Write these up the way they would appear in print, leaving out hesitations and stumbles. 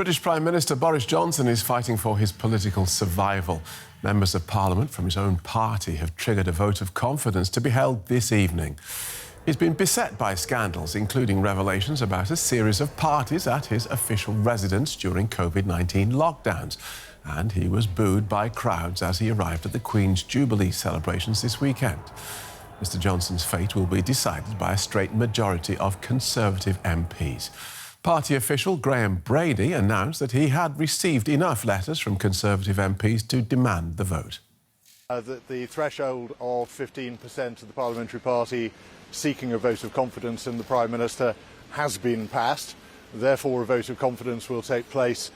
British Prime Minister Boris Johnson is fighting for his political survival. Members of Parliament from his own party have triggered a vote of confidence to be held this evening. He's been beset by scandals, including revelations about a series of parties at his official residence during COVID-19 lockdowns. And he was booed by crowds as he arrived at the Queen's Jubilee celebrations this weekend. Mr Johnson's fate will be decided by a straight majority of Conservative MPs. Party official Graham Brady announced that he had received enough letters from Conservative MPs to demand the vote. The threshold of 15% of the parliamentary party seeking a vote of confidence in the Prime Minister has been passed. Therefore, a vote of confidence will take place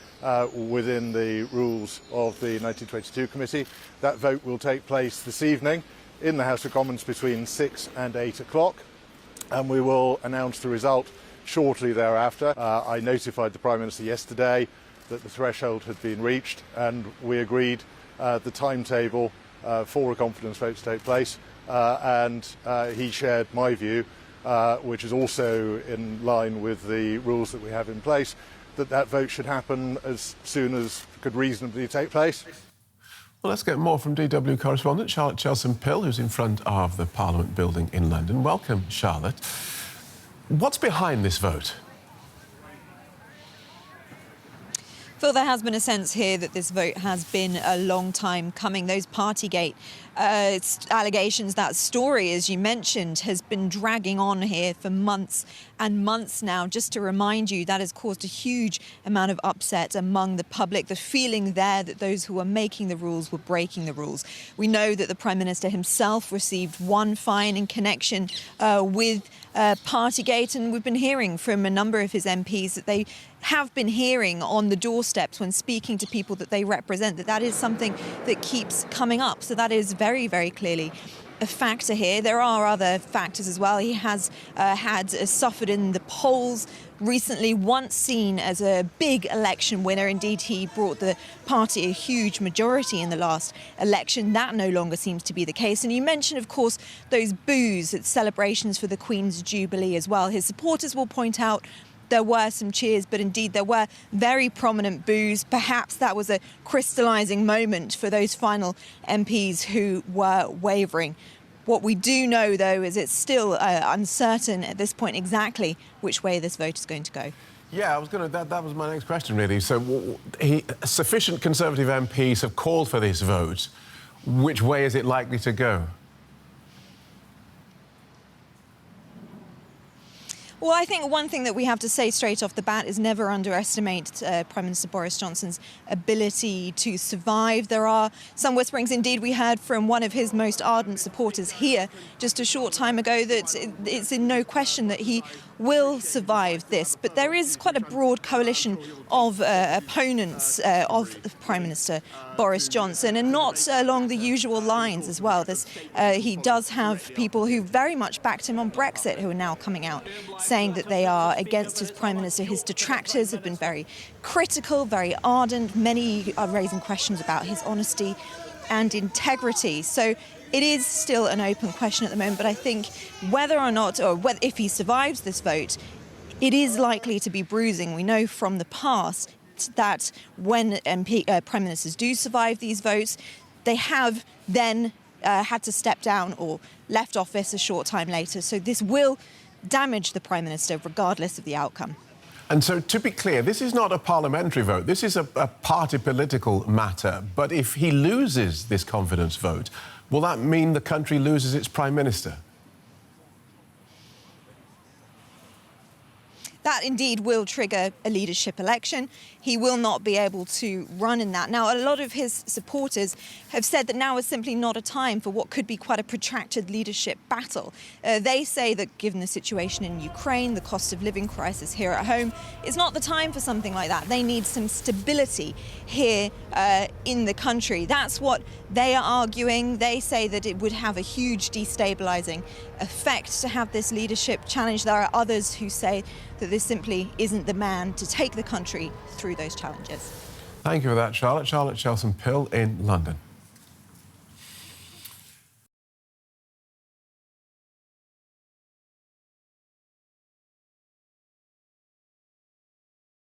within the rules of the 1922 committee. That vote will take place this evening in the House of Commons between 6 and 8 o'clock, and we will announce the result shortly thereafter. I notified the Prime Minister yesterday that the threshold had been reached, and we agreed the timetable for a confidence vote to take place, and he shared my view, which is also in line with the rules that we have in place, that that vote should happen as soon as could reasonably take place. Well, let's get more from DW correspondent Charlotte Chelson-Pill, who's in front of the Parliament building in London. Welcome, Charlotte. What's behind this vote? Phil, there has been a sense here that this vote has been a long time coming. Those Partygate allegations, that story, as you mentioned, has been dragging on here for months and months now. Just to remind you, that has caused a huge amount of upset among the public, the feeling there that those who were making the rules were breaking the rules. We know that the Prime Minister himself received one fine in connection with Partygate, and we've been hearing from a number of his MPs that they have been hearing on the doorsteps when speaking to people that they represent that is something that keeps coming up. So that is very, very clearly a factor here. There are other factors as well. He has suffered in the polls recently, once seen as a big election winner. Indeed, he brought the party a huge majority in the last election. That no longer seems to be the case. And you mentioned, of course, those boos at celebrations for the Queen's Jubilee as well. His supporters will point out there were some cheers, but indeed there were very prominent boos. Perhaps that was a crystallising moment for those final MPs who were wavering. What we do know, though, is it's still uncertain at this point exactly which way this vote is going to go. Yeah, that was my next question, really. So sufficient Conservative MPs have called for this vote. Which way is it likely to go? Well, I think one thing that we have to say straight off the bat is never underestimate Prime Minister Boris Johnson's ability to survive. There are some whisperings. Indeed, we heard from one of his most ardent supporters here just a short time ago that it's in no question that he will survive this. But there is quite a broad coalition of opponents of Prime Minister Boris Johnson, and not along the usual lines as well. He does have people who very much backed him on Brexit who are now coming out saying that they are against his Prime Minister. His detractors have been very critical, very ardent. Many are raising questions about his honesty and integrity. So it is still an open question at the moment, but I think whether or not, or if he survives this vote, it is likely to be bruising. We know from the past that when Prime Ministers do survive these votes, they have then had to step down or left office a short time later. So this will damage the Prime Minister regardless of the outcome. And so, to be clear, this is not a parliamentary vote. This is a party political matter. But if he loses this confidence vote, will that mean the country loses its Prime Minister? That indeed will trigger a leadership election. He will not be able to run in that. Now, a lot of his supporters have said that now is simply not a time for what could be quite a protracted leadership battle. They say that given the situation in Ukraine, the cost of living crisis here at home, it's not the time for something like that. They need some stability here in the country. That's what they are arguing. They say that it would have a huge destabilising effect to have this leadership challenge. There are others who say that this simply isn't the man to take the country through those challenges. Thank you for that, Charlotte. Charlotte Chelson-Pill in London.